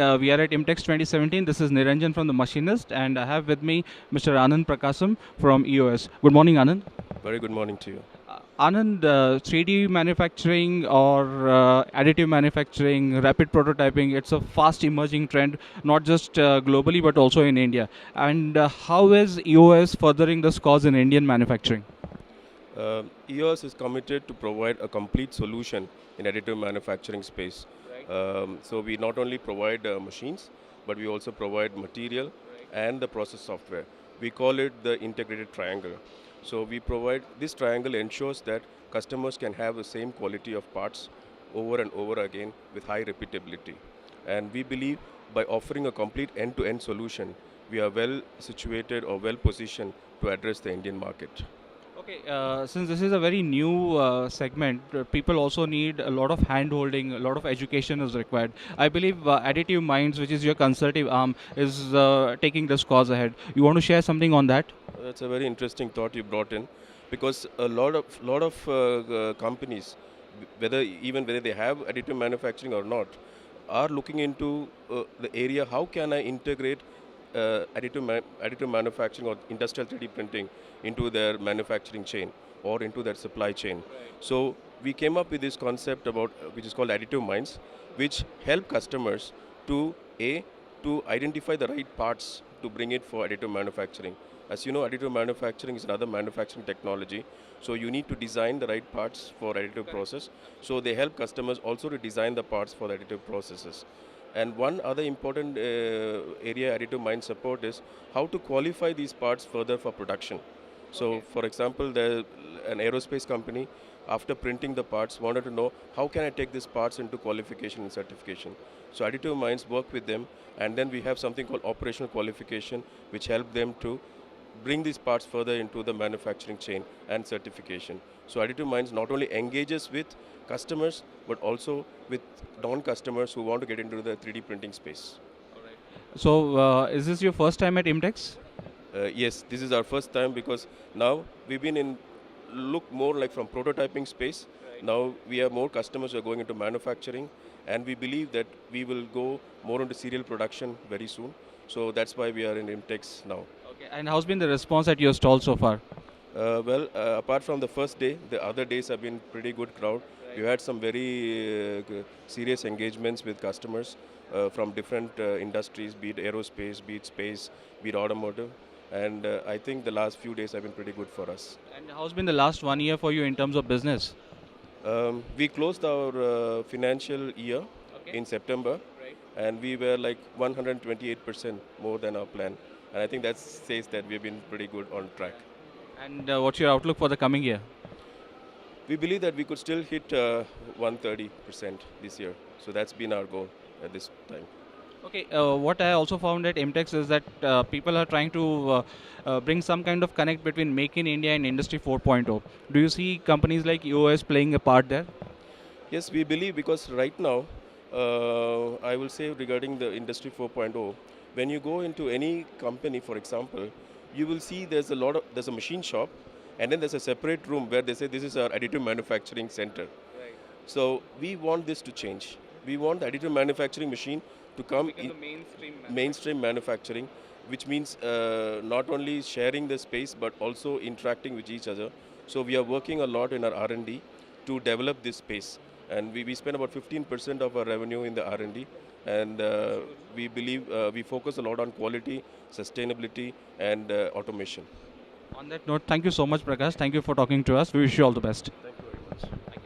We are at Imtex 2017. This is Niranjan from The Machinist, and I have with me Mr. Anand Prakasam from EOS. Good morning, Anand. Very good morning to you. Anand, 3D manufacturing or additive manufacturing, rapid prototyping, it's a fast emerging trend, not just globally but also in India. And how is EOS furthering this cause in Indian manufacturing? EOS is committed to provide a complete solution in additive manufacturing space. So we not only provide machines, but we also provide material and the process software. We call it the integrated triangle. So we provide this triangle ensures that customers can have the same quality of parts over and over again with high repeatability. And we believe by offering a complete end-to-end solution, we are well situated or well positioned to address the Indian market. Okay, since this is a very new segment, people also need a lot of hand holding, a lot of education is required. I believe Additive Minds, which is your consultative arm, is taking this cause ahead. You want to share something on that? That's a very interesting thought you brought in, because a lot of companies, whether they have additive manufacturing or not, are looking into the area. How can I integrate additive manufacturing or industrial 3D printing into their manufacturing chain or into their supply chain? So we came up with this concept about which is called additive minds, which help customers to a to identify the right parts to bring it for additive manufacturing. As you know, additive manufacturing is another manufacturing technology. So you need to design the right parts for additive process. So they help customers also to design the parts for the additive processes. And one other important area additive mind support is how to qualify these parts further for production. So for example, an aerospace company, after printing the parts, wanted to know how can I take these parts into qualification and certification. So additive minds work with them, and then we have something called operational qualification, which help them to bring these parts further into the manufacturing chain and certification. So additive minds not only engages with customers, but also with non-customers who want to get into the 3D printing space. So, is this your first time at Imtex? Yes, this is our first time, because now we've been in look more like from prototyping space. Now we have more customers who are going into manufacturing, and we believe that we will go more into serial production very soon. So that's why we are in Imtex now. Okay, and how's been the response at your stall so far? Apart from the first day, the other days have been pretty good crowd. We had some very serious engagements with customers from different industries, be it aerospace, be it space, be it automotive. And I think the last few days have been pretty good for us. And how's been the last 1 year for you in terms of business? We closed our financial year in September, and we were like 128% more than our plan. And I think that says that we've been pretty good on track. And what's your outlook for the coming year? We believe that we could still hit 130% this year. So that's been our goal at this time. Okay, what I also found at Imtex is that people are trying to bring some kind of connect between Make in India and Industry 4.0. Do you see companies like EOS playing a part there? Yes, we believe, because right now, I will say regarding the Industry 4.0, when you go into any company, for example, you will see there's a machine shop, and then there's a separate room where they say this is our additive manufacturing center. So we want this to change. We want the additive manufacturing machine to come in mainstream manufacturing, which means not only sharing the space but also interacting with each other. So we are working a lot in our R&D to develop this space, and we spend about 15% of our revenue in the R&D, and we believe we focus a lot on quality, sustainability, and automation. On that note, thank you so much, Prakash. Thank you for talking to us. We wish you all the best. Thank you very much.